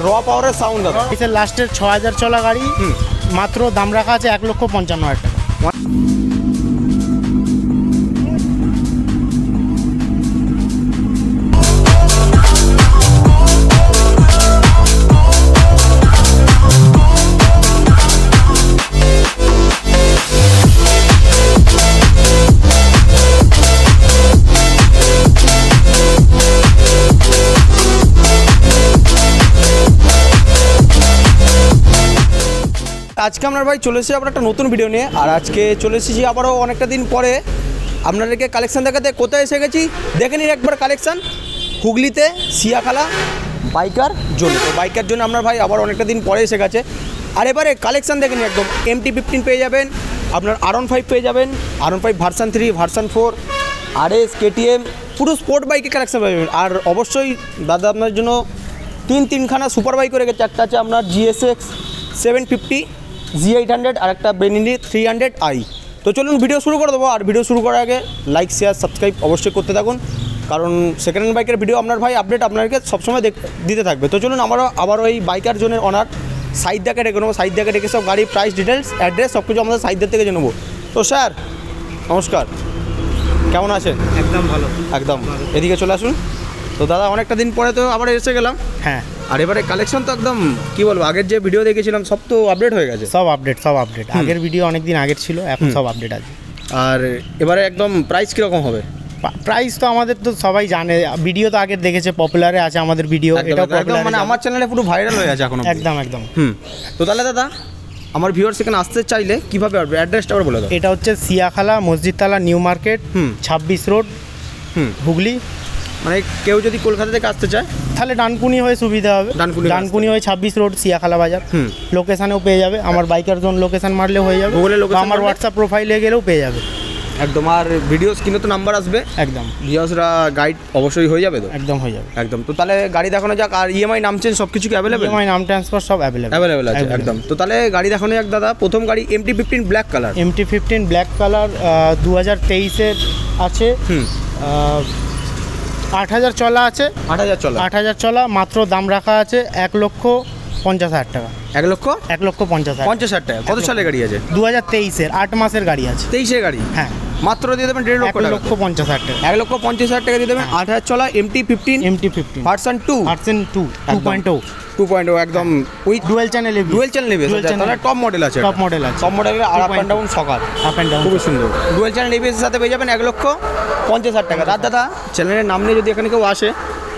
র পাওয়ারের সাউন্ড দাদা। লাস্টের 6000 চলা গাড়ি, মাত্র দাম রাখা আছে 1,55,000 টাকা। আজকে আমরা ভাই চলে এসেছি আবার একটা নতুন ভিডিও নিয়ে। আর আজকে চলে এসেছি আবারও অনেকটা দিন পরে আপনাদেরকে কালেকশান দেখাতে। কোথায় এসে গেছি দেখে নিন একবার কালেকশান, হুগলিতে সিয়াখালা বাইকার জোন। তো বাইকার জন্য আপনার ভাই আবার অনেকটা দিন পরে এসে গেছে। আর এবারে কালেকশান দেখে নিন, একদম MT-15 পেয়ে যাবেন, আপনার R15 পেয়ে যাবেন, R15 version 3, version 4, RS, KTM, পুরো স্পোর্ট বাইকের কালেকশান পেয়ে যাবেন। আর অবশ্যই দাদা আপনার জন্য তিনখানা সুপার বাইক করে গেছে। একটা আছে আপনার GSX 750, G800 আর একটা বেনিলি 300i। তো চলুন ভিডিও শুরু করে দেবো। আর ভিডিও শুরু করার আগে লাইক, শেয়ার, সাবস্ক্রাইব অবশ্যই করতে থাকুন, কারণ সেকেন্ড হ্যান্ড বাইকের ভিডিও আপনার ভাই আপডেট আপনাকে সবসময় দিতে থাকবে। তো চলুন আমরা আবারও এই বাইকার জোনের অনার সাইদদাকে ডেকে নেবো। সাইদদাকে ডেকে সব গাড়ি প্রাইস, ডিটেলস, অ্যাড্রেস সব কিছু আমাদের সাইদদার থেকে জেনে নেবো। তো স্যার নমস্কার, কেমন আছেন? একদম ভালো, একদম। এদিকে চলে আসুন। তো দাদা অনেকটা দিন পরে তো আবার এসে গেলাম। হ্যাঁ, আর এবারে কালেকশন তো একদম কি বলবো, আগের যে ভিডিও দেখেছিলাম সব তো আপডেট হয়ে গেছে। সব আপডেট। আগের ভিডিও অনেক দিন আগের ছিল, এখন সব আপডেট আছে। আর এবারে একদম প্রাইস কীরকম হবে? প্রাইস তো আমাদের তো সবাই জানে, ভিডিও তো আগের দেখেছে, পপুলারে আছে আমাদের ভিডিও। এটাও পপুলার, মানে আমার চ্যানেলে পুরো ভাইরাল হয়ে আছে এখন। একদম। তো তাহলে দাদা আমার ভিউয়ার্স এখানে আসতে চাইলে কীভাবে আসবে, অ্যাড্রেসটা আবার বলে দাও। এটা হচ্ছে Siakhala Masjidtala new market, 26 road, Hooghly. মানে কেউ যদি কলকাতা থেকে আসতে চায় তাহলে ডানকুনি হয়ে সুবিধা হবে। ডানকুনি হয়ে 26 রোড সিয়াখালা বাজার লোকেশানেও পেয়ে যাবে। আমার বাইকার জোন লোকেশান মারলেও হয়ে যাবে, গুগলে লোকেশান, আমার হোয়াটসঅ্যাপ প্রোফাইলে গেলেও পেয়ে যাবে একদম। আর ভিডিও স্ক্রিনে তো নাম্বার আসবে, একদম। ভিউয়ার্সরা গাইড অবশ্যই হয়ে যাবে তো, একদম হয়ে যাবে একদম। তো তাহলে গাড়ি দেখানো যাক। আর EMI নাম চেঞ্জ সব কিছু কি অ্যাভেলেবেল? EMI নাম ট্রান্সফার সব অ্যাভেলেবেল আছে একদম। তো তাহলে গাড়ি দেখানো যাক দাদা। প্রথম গাড়ি MT-15 black colour. MT-15 black colour 2023-এর আছে, 8000 চলা আছে। 8000 চলা, মাত্র দাম রাখা আছে 1,50,000 টাকা। 1,50,000 টাকা। কত সালের গাড়ি আছে? 2023-এর 8 মাসের গাড়ি আছে। 23-এর গাড়ি? হ্যাঁ। মাত্র দিয়ে দেবেন 1,50,000 টাকা। 1,50,000 টাকা দিয়ে দেবেন। 8000 চলা MT-15 ভার্সন 2.0 একদম উইথ ডুয়েল চ্যানেল ABS। তাহলে টপ মডেল আছে। টপ মডেলের আর আপ অ্যান্ড ডাউন সকাল খুব সুন্দর। ডুয়েল চ্যানেল ABS এর সাথে পেয়ে যাবেন 1,50,000 টাকা। দাদা চ্যানেলের নাম নিয়ে যদি এখানে কেউ আসে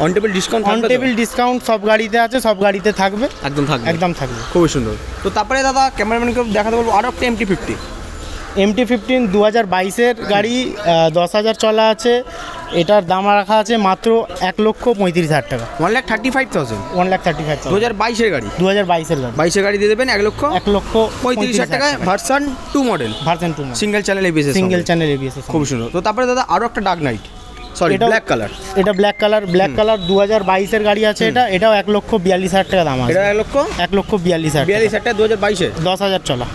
অন টেবিল ডিসকাউন্ট সব গাড়িতে আছে, সব গাড়িতে থাকবে, একদম থাকবে। খুবই সুন্দর। তো তারপরে দাদা ক্যামেরাম্যানকে দেখাতে বলবো আরও একটা MT-15 2022-এর গাড়ি, 10,000 চলা আছে। এটার দাম রাখা আছে মাত্র 1,35,000 টাকা। 1,35,000। 1,35,000 2022-এর গাড়ি। 22-এর গাড়ি দিয়ে দেবেন 1,35,000 টাকায়। Version 2 model. Single channel ABS। খুব সুন্দর। তো তারপরে দাদা আরও একটা dark night, sorry black colour. এটা ব্ল্যাক কালার 2022-এর গাড়ি আছে। এটাও 1,42,000 টাকা দাম আছে। এটা 1,42,000 টাকা। 2022-এ 10,000 চলা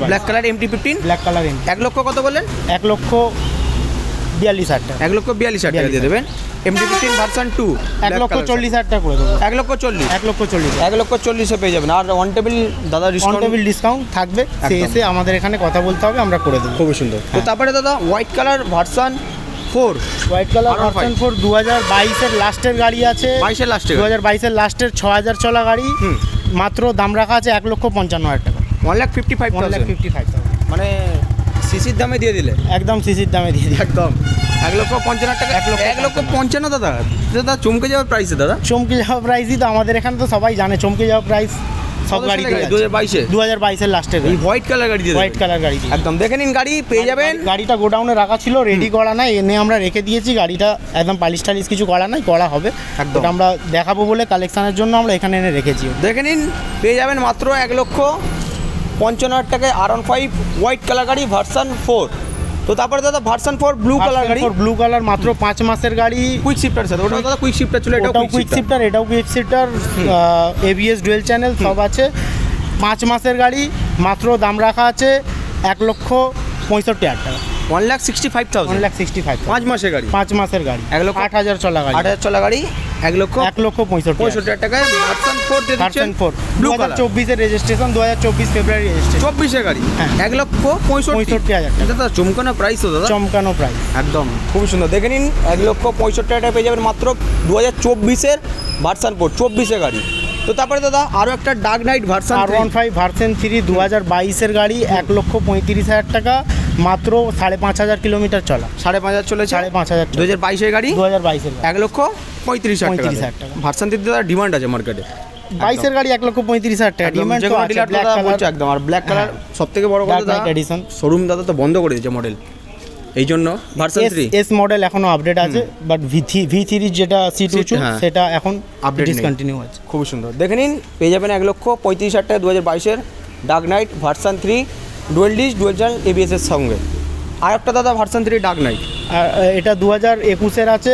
black colour MT-15 black colour. 1 লক্ষ কত বললেন? 1,42,000 টাকা। 1,42,000 টাকা দিয়ে দেবেন। MT-15 ভার্সন 2 1,40,000 টাকা করে দেবো। 1,40,000 পেয়ে যাবেন। আর অন টেবিল দাদা ডিসকাউন্ট থাকবে, এসে আমাদের এখানে কথা বলতে হবে, আমরা করে দেবো। খুব সুন্দর। তো তারপরে দাদা হোয়াইট কালার ভার্সন 4 2022-এর লাস্টের গাড়ি আছে। 2022-এর লাস্টের 6,000 চলা গাড়ি, মাত্র দাম রাখা আছে 1,55,000 টাকা। 1,55,000 মানে সিসির দামে দিয়ে দিলে? একদম সিসির দামে দিয়ে দিলে, একদম। 1,55,000 টাকা। 1,55,000 দাদা চমকে যাওয়ার প্রাইসে। দাদা চমকে যাওয়ার প্রাইসই তো আমাদের এখানে তো সবাই জানে চমকে যাওয়ার প্রাইস সব গাড়ি। 2022-এর লাস্টের গাড়ি, হোয়াইট কালার গাড়ি একদম। দেখে নিন গাড়ি পেয়ে যাবেন। গাড়িটা গোডাউনে রাখা ছিল, রেডি করা নাই, এনে আমরা রেখে দিয়েছি। গাড়িটা একদম পালিশ টালিশ কিছু করা নাই, করা হবে একদম। আমরা দেখাবো বলে কালেকশনের জন্য আমরা এখানে এনে রেখেছি। দেখে নিন পেয়ে যাবেন মাত্র 1,55,000 টাকায় R15 হোয়াইট কালার গাড়ি ভার্সন 4। তো তারপরে দাদা ভার্সন 4 ব্লু কালার গাড়ি, মাত্র 5 মাসের গাড়ি, কুইক শিফটার সাথে। ওটা দাদা কুইক শিফটার ছিল, এটাও quick shifter ABS dual channel সব আছে। 5 মাসের গাড়ি, মাত্র দাম রাখা আছে 1,65,000 টাকা। 1,65,000 1,65,000 5 মাসের গাড়ি 5 মাসের গাড়ি 1,08,000 চলা গাড়ি 8,000 চলা গাড়ি 1,65,000 টাকায় ভার্সন 4 দিয়ে দিচ্ছেন ব্লু কালার 2024 এর রেজিস্ট্রেশন 2024 ফেব্রুয়ারি রেজিস্ট্রেশন 24 গাড়ি হ্যাঁ। 1,65,000 টাকা। এটা তো চমকানো প্রাইস তো দাদা চমকানো প্রাইস একদম খুব সুন্দর দেখে নিন 1,65,000 টাকায় পেয়ে যাবেন মাত্র 2024 এর ভার্সন 4 24 এর গাড়ি। তো তারপরে দাদা আরও একটা dark night version R15 version 3 2022 এর গাড়ি 1,35,000 টাকা মাত্র 5,500 কিলোমিটার চলা 5,500 চলেছে 5,500 2022 এর গাড়ি 2022 এর গাড়ি 1,35,000 টাকা ভার্সন 3 ডিমান্ড আছে মার্কেটে 22 এর গাড়ি 1,35,000 টাকা ডিমান্ড তো আছে ব্ল্যাক কালার একদম আর ব্ল্যাক কালার সবথেকে বড় কথা দাদা এডিশন শোরুম দাদা তো বন্ধ করে দিয়েছে মডেল এই জন্য ভার্সন 3 এস মডেল এখনো আপডেট আছে বাট V3 যেটা C2 সেটা এখন আপডেট ডিসকন্টিনিউ আছে খুব সুন্দর দেখে নিন পেয়ে যাবেন 1,35,000 টাকা 2022 এর dark night version 3 dual dish dual channel ABS এর সঙ্গে আর একটা দাদা ভার্সন 3 ডার্ক নাইট এটা 2021 এর আছে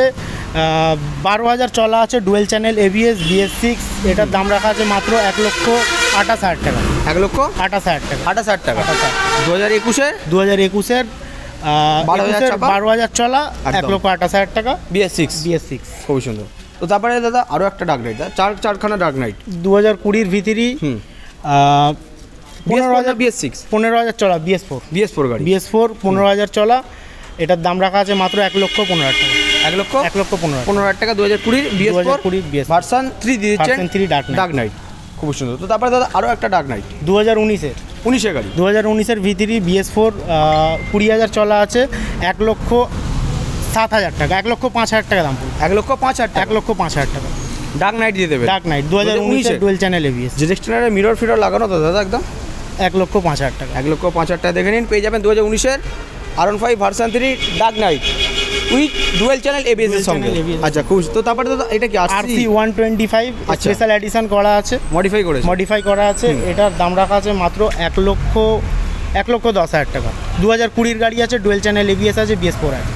12,000 চলা আছে ডুয়েল চ্যানেল ABS BS6 এটার দাম রাখা আছে মাত্র 1,28,000 টাকা 1,28,000 টাকা 28,000 টাকা 2021 এর 12,000 চলা 1,28,000 টাকা BS6 খুব সুন্দর। তো তারপরে দাদা আরও একটা ডার্ক নাইট চারখানা ডার্ক নাইট 2020 V3 15,000 চলা BS4 গাড়ি BS4 15,000 চলা এটার দাম রাখা আছে মাত্র 1,15,000 টাকা 1,15,000 টাকা 2020 BS4 ভার্সন 3 দিয়েছেন 3 ডার্ক নাইট খুব সুন্দর। তো তারপরে দাদা আরও একটা ডার্ক নাইট 2019 এর গাড়ি 2019 এর V3 BS4 20,000 চলা আছে 1,07,000 টাকা 1,05,000 টাকা দাম পড়বে 1,05,000 টাকা ডার্ক নাইট দিয়ে দেবে ডার্ক নাইট 2019 এর ডুয়েল চ্যানেল ABS ডিরেকশনারে মিরর ফিরর লাগানো তো দাদা একদম 1,05,000 টাকা 1,05,000 টাকা দেখে নিন পেয়ে যাবেন 2019 এর R15 version 3 dark night with dual channel ABS এর সঙ্গে আচ্ছা খুব তো তারপরে দাদা এটা কি RC 125 স্পেশাল এডিশন করা আছে মডিফাই করা আছে এটার দাম রাখা আছে মাত্র 1,10,000 টাকা 2020 গাড়ি আছে ডুয়েল চ্যানেল ABS আছে BS4 আছে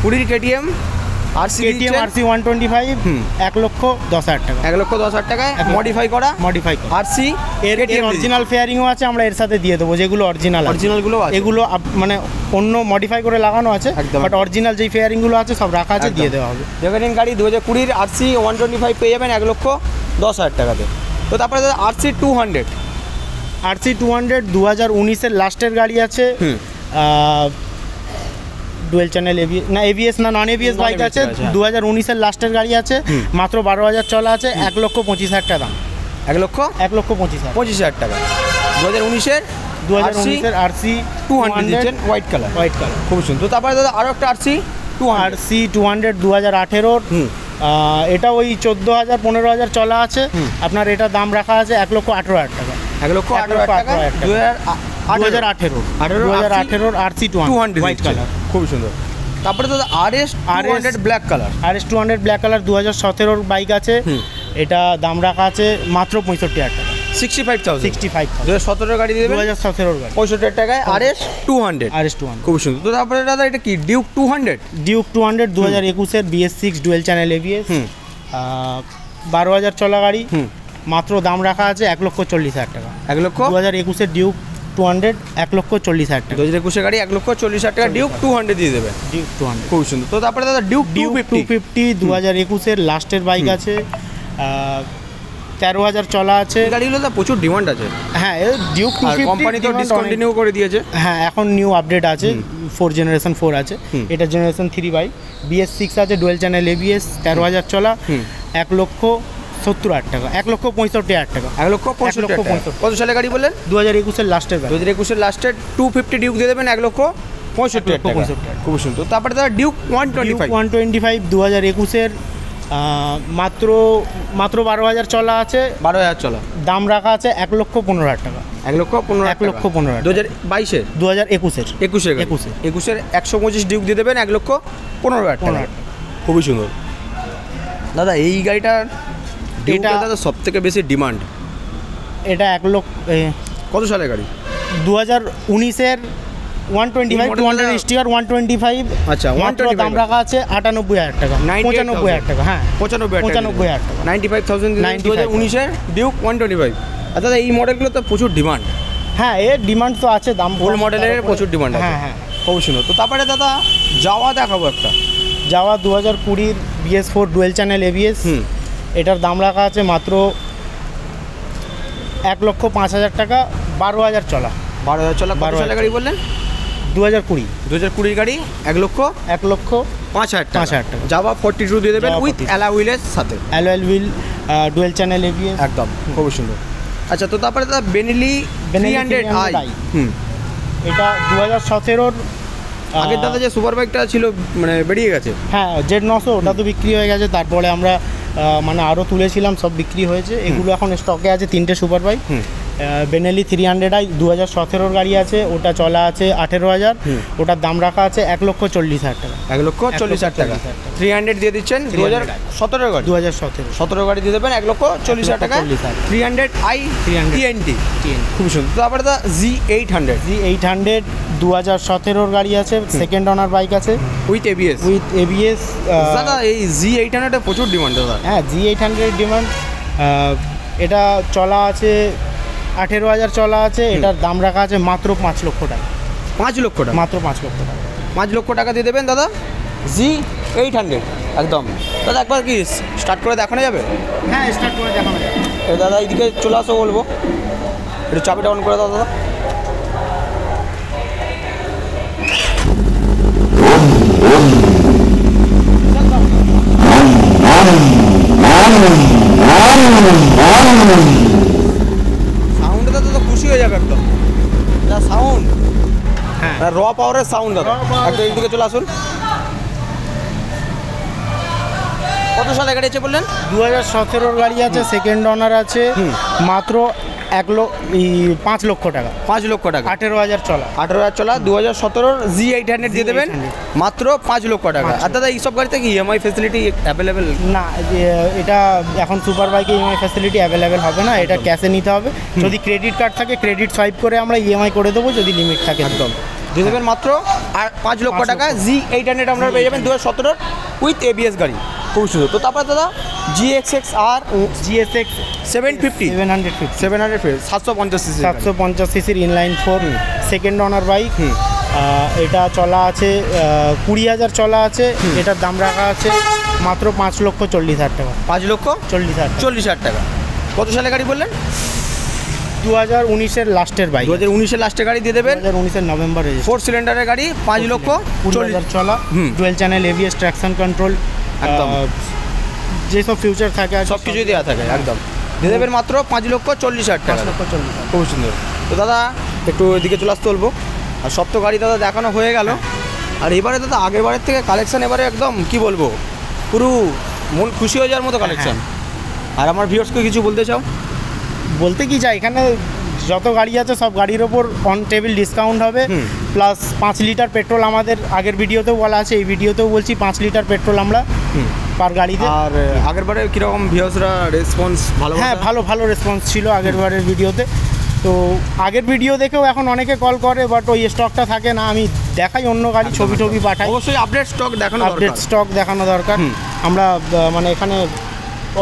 20 KTM RC 125 1,10,000 টাকা 1,10,000 টাকায় মডিফাই করা RC এর অরিজিনাল ফেয়ারিংও আছে আমরা এর সাথে দিয়ে দেবো যেগুলো অরিজিনালগুলো এগুলো মানে অন্য মডিফাই করে লাগানো আছে বাট অরিজিনাল যেই ফেয়ারিংগুলো আছে সব রাখা আছে দিয়ে দেওয়া হবে দেখে নিন গাড়ি 2020 RC 125 পেয়ে যাবেন 1,10,000 টাকাতে। তো তারপরে RC 200 2019 এর লাস্টের গাড়ি আছে ডুয়েল চ্যানেল ABS না নন ABS বাইক আছে 2019 এর লাস্টের গাড়ি আছে মাত্র 12,000 চলা আছে 1,25,000 টাকা দাম 1,25,000 টাকা 2019 এর RC 200 দিচ্ছেন হোয়াইট কালার খুব সুন্দর। তো তারপরে দাদা আরও একটা RC 200 2018 এটা ওই 14,000 15,000 চলা আছে আপনার এটা দাম রাখা আছে 1,18,000 টাকা 1,18,000 টাকা 2018 RC 200 হোয়াইট কালার খুব সুন্দর। তারপরে দাদা RS 200 ব্ল্যাক কালার 2017 বাইক আছে এটা দাম রাখা আছে মাত্র 65,000 টাকা 65,000 2017 গাড়ি দিয়ে দেবেন 2017 গাড়ি 65,000 টাকায় RS 200 খুব সুন্দর। তো তারপরে দাদা এটা কি ডিউক 200 2021 এর BS6 ডুয়েল চ্যানেল ABS 12,000 চলা গাড়ি মাত্র দাম রাখা আছে 1,40,000 টাকা 2021 এর ডিউক 200 1,40,000 টাকা 2021 গাড়ি 1,40,000 টাকা ডিউক 200 দিয়ে দেবে ডিউক 200 খুব সুন্দর। তো তারপরে দাদা ডিউক 250 2021 এর লাস্টের বাইক আছে 13,000 চলা আছে গাড়িগুলো তো প্রচুর ডিমান্ড আছে হ্যাঁ ডিউক 250 কোম্পানি তো ডিসকন্টিনিউ করে দিয়েছে হ্যাঁ এখন নিউ আপডেট আছে 4 জেনারেশন 4 আছে এটা জেনারেশন 3 বাইক BS6 আছে ডুয়েল চ্যানেল ABS 13,000 চলা 1,70,000 টাকা 1,65,000 টাকা 1,65,000 কত সালে গাড়ি বললেন 2021 এর লাস্টের 2021 এর লাস্টের 250 ডিউক দিয়ে দেবেন 1,65,000 টাকা খুব সুন্দর। তারপরে দাদা ডিউক 125 2021 এর মাত্র 12,000 চলা আছে 12,000 চলা দাম রাখা আছে 1,15,000 টাকা 1,15,000 2021 125 ডিউক দিয়ে দেবেন 1,15,000 টাকা খুবই সুন্দর। দাদা এই গাড়িটার এটা দাদা সব থেকে বেশি ডিমান্ড এটা 1 লক্ষ কত সালের গাড়ি 2019 এর 125 200 স্টিকার 125 আচ্ছা 125 দাম রাখা আছে 98,000 টাকা 95,000 টাকা হ্যাঁ 95,000 টাকা 95,000 2019 এর ডিউক 125 আচ্ছা এই মডেলগুলো তো প্রচুর ডিমান্ড হ্যাঁ এর ডিমান্ড তো আছে দাম ওল্ড মডেলের প্রচুর ডিমান্ড আছে হ্যাঁ হ্যাঁ খুব সুন্দর। তো তারপরে দাদা যাওয়া দেখাবো একটা, যাওয়া 2020 BS4 ডুয়েল চ্যানেল ABS। এটার দাম রাখা আছে মাত্র 1,05,000 টাকা, 12,000 চলা। 12,000 চলা। 12,000 গাড়ি বললেন? 2020 গাড়ি 1,05,000 টাকা। যাওয়া 42 দিয়ে দেবেন উইথ অ্যালয় হুইলের সাথে, alloy wheel, dual channel ABS, একদম খুব সুন্দর। আচ্ছা, তো তারপরে দাদা বেনেলি 300i। এটা 2017-র আগের দাদা যে সুপার বাইকটা ছিল মানে বেরিয়ে গেছে। হ্যাঁ, Z900 ওটা তো বিক্রি হয়ে গেছে। তারপরে আমরা মানে আরও তুলেছিলাম, সব বিক্রি হয়েছে। এগুলো এখন স্টকে আছে 3টে সুপার বাইক। বেনেলি 300i 2017-র গাড়ি আছে, ওটা চলা আছে 18,000। ওটার দাম রাখা আছে 1,40,000 টাকা। 1,40,000 টাকা। 300 দিয়ে দিচ্ছেন 2017 গাড়ি। 2017 গাড়ি দিয়ে দেবেন 1,40,000 টাকা। 300i TNT খুব সুন্দর। তারপরে দাদা Z800 2017-র গাড়ি আছে, সেকেন্ড ওনার বাইক আছে উইথ ABS। দাদা এই Z800 প্রচুর ডিমান্ড দাদা। হ্যাঁ, Z800 ডিমান্ড। এটা চলা আছে 18,000 চলা আছে। এটার দাম রাখা আছে মাত্র 5 লক্ষ টাকা। 5 লক্ষ টাকা? মাত্র 5 লক্ষ টাকা। 5 লক্ষ টাকা দিয়ে দেবেন দাদা Z800 একদম। দাদা একবার কি স্টার্ট করে দেখানো যাবে? হ্যাঁ, স্টার্ট করে দেখানো যাবে। দাদা এইদিকে চলে আসো বলবো, একটু চাবিটা অন করে দাও দাদা। সাউন্ডে দাদা তো খুশি হয়ে যাবে একদম। সাউন্ড, হ্যাঁ, র পাওয়ারের সাউন্ড দাদা। একটু এইদিকে চলে আসুন। কত সালে গাড়ি আছে বললেন? 2017-র গাড়ি আছে, সেকেন্ড ওনার আছে, মাত্র 5 লক্ষ টাকা। 5 লক্ষ টাকা। 18,000 চলা। 18,000 চলা। 2017-র Z800 দিয়ে দেবেন মাত্র 5 লক্ষ টাকা। আর দাদা এইসব গাড়িতে কি EMI ফেসিলিটি অ্যাভেলেবেল? না, এটা এখন সুপার বাইকে EMI ফ্যাসিলিটি অ্যাভেলেবেল হবে না। এটা ক্যাশে নিতে হবে। যদি ক্রেডিট কার্ড থাকে, ক্রেডিট সোয়াইপ করে আমরা EMI করে দেবো, যদি লিমিট থাকে। একদম দিয়ে দেবেন মাত্র 5 লক্ষ টাকা। Z800 আপনারা পেয়ে যাবেন 2017-র উইথ ABS গাড়ি। খুব সুন্দর। তো তারপরে দাদা GSX 750 750 সিসি 750 সিসির ইনলাইন 4 সেকেন্ড ওনার বাইক। এটা চলা আছে 20,000 চলা আছে। এটার দাম রাখা আছে মাত্র 5,40,000 টাকা। 5,40,000 টাকা। কত সালে গাড়ি বললেন? 2019-এর লাস্টের বাইক। 2019-এর লাস্টের গাড়ি দিয়ে দেবেন। 2019-এর নভেম্বরে 4 সিলিন্ডারের গাড়ি, 5,40,000 চলা, dual channel ABS, traction control, একদম যেসব ফিউচার থাকে সব কিছুই দেওয়া থাকে। একদম দিয়ে দেবেন মাত্র 5,40,000 টাকা। 5,40,000। খুব সুন্দর। তো দাদা একটু এদিকে চলে আসতে বলবো। আর সব তো গাড়ি দাদা দেখানো হয়ে গেল। আর এবারে দাদা আগের বারের থেকে কালেকশান এবারে একদম কি বলবো, পুরো মন খুশি হয়ে যাওয়ার মতো কালেকশান। আর আমার ভিউয়ার্সকে কিছু বলতে চাও? বলতে কি চাই, এখানে যত গাড়ি আছে সব গাড়ির ওপর অন টেবিল ডিসকাউন্ট হবে, প্লাস 5 লিটার পেট্রোল। আমাদের আগের ভিডিওতেও বলা আছে, এই ভিডিওতেও বলছি, 5 লিটার পেট্রোল আমরা পার গাড়িতে। আর আগের বারে কীরকম ভিউয়ার্সরা রেসপন্স? ভালো? হ্যাঁ, ভালো রেসপন্স ছিল আগের বারের ভিডিওতে। তো আগের ভিডিও দেখেও এখন অনেকে কল করে, বাট ওই স্টকটা থাকে না। আমি দেখাই অন্য গাড়ি, ছবি পাঠাই। অবশ্যই আপডেট স্টক দেখানো দরকার। আমরা মানে এখানে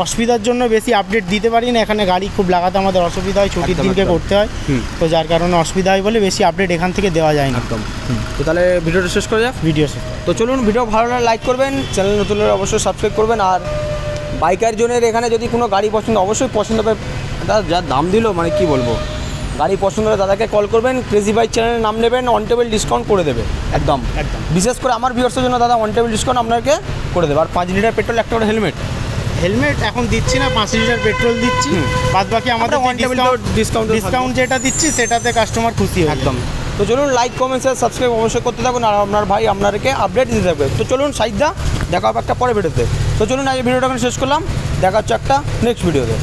অসুবিধার জন্য বেশি আপডেট দিতে পারি না। এখানে গাড়ি খুব লাগাতে আমাদের অসুবিধা হয়, ছুটির দিনকে করতে হয়। তো যার কারণে অসুবিধা হয় বলে বেশি আপডেট এখান থেকে দেওয়া যায় না। একদম। তো তাহলে ভিডিওটা শেষ করে যাক। তো চলুন, ভিডিও ভালো লাগলে লাইক করবেন, চ্যানেল নতুন হলে অবশ্যই সাবস্ক্রাইব করবেন। আর বাইকার জনের এখানে যদি কোনো গাড়ি অবশ্যই পছন্দ হবে, দাদা যা দাম দিল মানে কি বলবো, গাড়ি পছন্দ হলে দাদাকে কল করবেন, ক্রেজি বাইক চ্যানেলের নাম নেবেন, অন টেবিল ডিসকাউন্ট করে দেবে। একদম। বিশেষ করে আমার ভিউয়ার্সের জন্য দাদা অন টেবিল ডিসকাউন্ট আপনাকে করে দেবে। আর 5 লিটার পেট্রোল, একটা করে হেলমেট এখন দিচ্ছি না, 5 লিটার পেট্রোল দিচ্ছি। বাদ বাকি আমাদের ডিসকাউন্ট যেটা দিচ্ছি সেটাতে কাস্টমার খুশি হয়। একদম। তো চলুন, লাইক কমেন্ট শেয়ার সাবস্ক্রাইব অবশ্যই করতে থাকুন। আর আপনার ভাই আপনাদেরকে আপডেট দিতে থাকবে। তো চলুন সাইদা, দেখা হবে একটা পরে ভিডিওতে। তো চলুন আজ ভিডিওটা শেষ করলাম, দেখা হচ্ছে একটা নেক্সট ভিডিওতে।